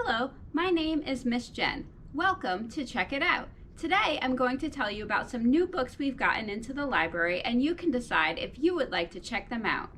Hello, my name is Miss Jen. Welcome to Check It Out. Today I'm going to tell you about some new books we've gotten into the library, and you can decide if you would like to check them out.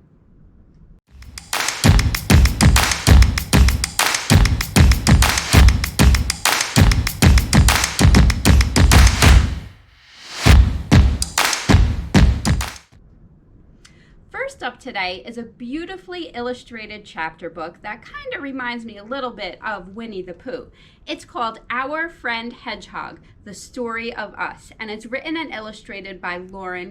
First up today is a beautifully illustrated chapter book that kind of reminds me a little bit of Winnie the Pooh. It's called Our Friend Hedgehog, The Story of Us, and it's written and illustrated by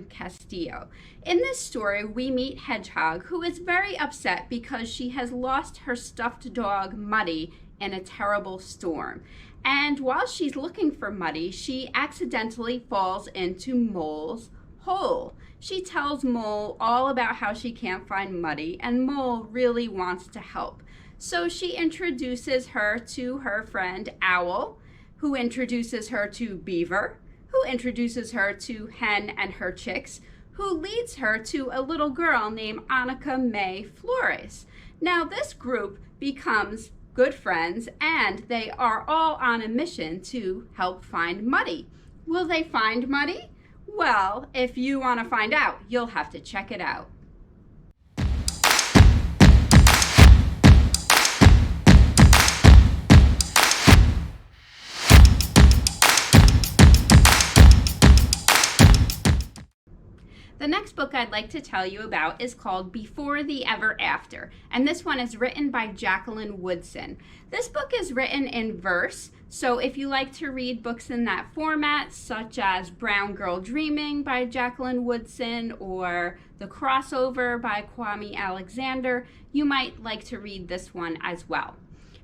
Castillo. In this story, we meet Hedgehog, who is very upset because she has lost her stuffed dog, Muddy, in a terrible storm. And while she's looking for Muddy, she accidentally falls into Mole's hole. She tells Mole all about how she can't find Muddy, and Mole really wants to help. So she introduces her to her friend Owl, who introduces her to Beaver, who introduces her to Hen and her chicks, who leads her to a little girl named Annika May Flores. Now this group becomes good friends, and they are all on a mission to help find Muddy. Will they find Muddy? Well, if you want to find out, you'll have to check it out. The next book I'd like to tell you about is called Before the Ever After, and this one is written by Jacqueline Woodson. This book is written in verse, so if you like to read books in that format, such as Brown Girl Dreaming by Jacqueline Woodson or The Crossover by Kwame Alexander, you might like to read this one as well.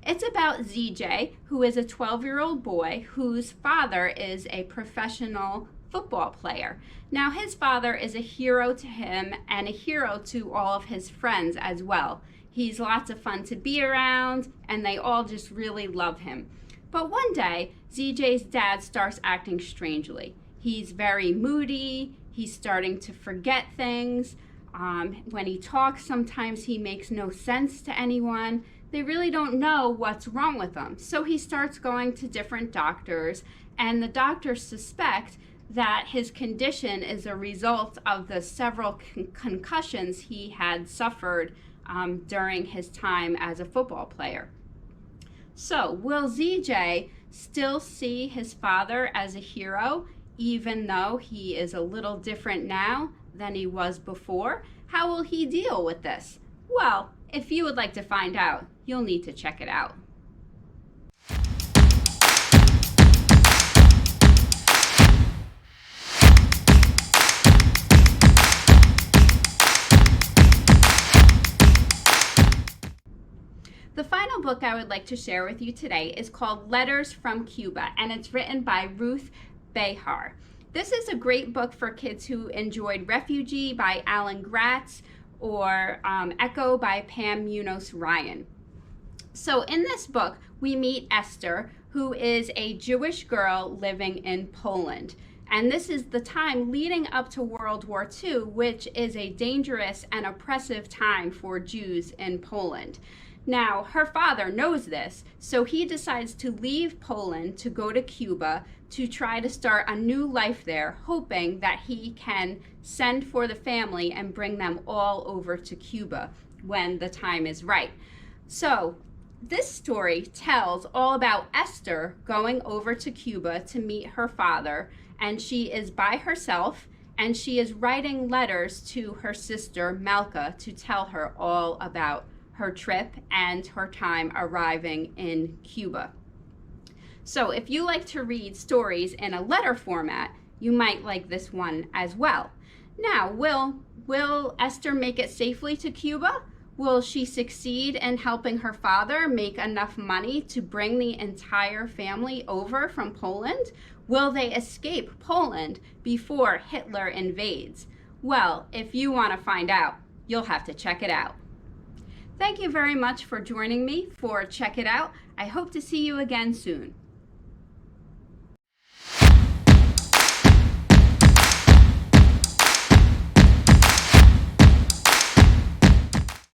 It's about ZJ, who is a 12-year-old boy whose father is a professional football player. Now his father is a hero to him and a hero to all of his friends as well. He's lots of fun to be around and they all just really love him. But one day, ZJ's dad starts acting strangely. He's very moody, he's starting to forget things. When he talks, sometimes he makes no sense to anyone. They really don't know what's wrong with him. So he starts going to different doctors, and the doctors suspect that his condition is a result of the several concussions he had suffered during his time as a football player. So, will ZJ still see his father as a hero, even though he is a little different now than he was before? How will he deal with this? Well, if you would like to find out, you'll need to check it out. The final book I would like to share with you today is called Letters from Cuba, and it's written by Ruth Behar. This is a great book for kids who enjoyed Refugee by Alan Gratz or Echo by Pam Munoz Ryan. So in this book, we meet Esther, who is a Jewish girl living in Poland. And this is the time leading up to World War II, which is a dangerous and oppressive time for Jews in Poland. Now, her father knows this, so he decides to leave Poland to go to Cuba to try to start a new life there, hoping that he can send for the family and bring them all over to Cuba when the time is right. So, this story tells all about Esther going over to Cuba to meet her father, and she is by herself, and she is writing letters to her sister Malka to tell her all about her trip and her time arriving in Cuba. So if you like to read stories in a letter format, you might like this one as well. Now, will Esther make it safely to Cuba? Will she succeed in helping her father make enough money to bring the entire family over from Poland? Will they escape Poland before Hitler invades? Well, if you want to find out, you'll have to check it out. Thank you very much for joining me for Check It Out. I hope to see you again soon.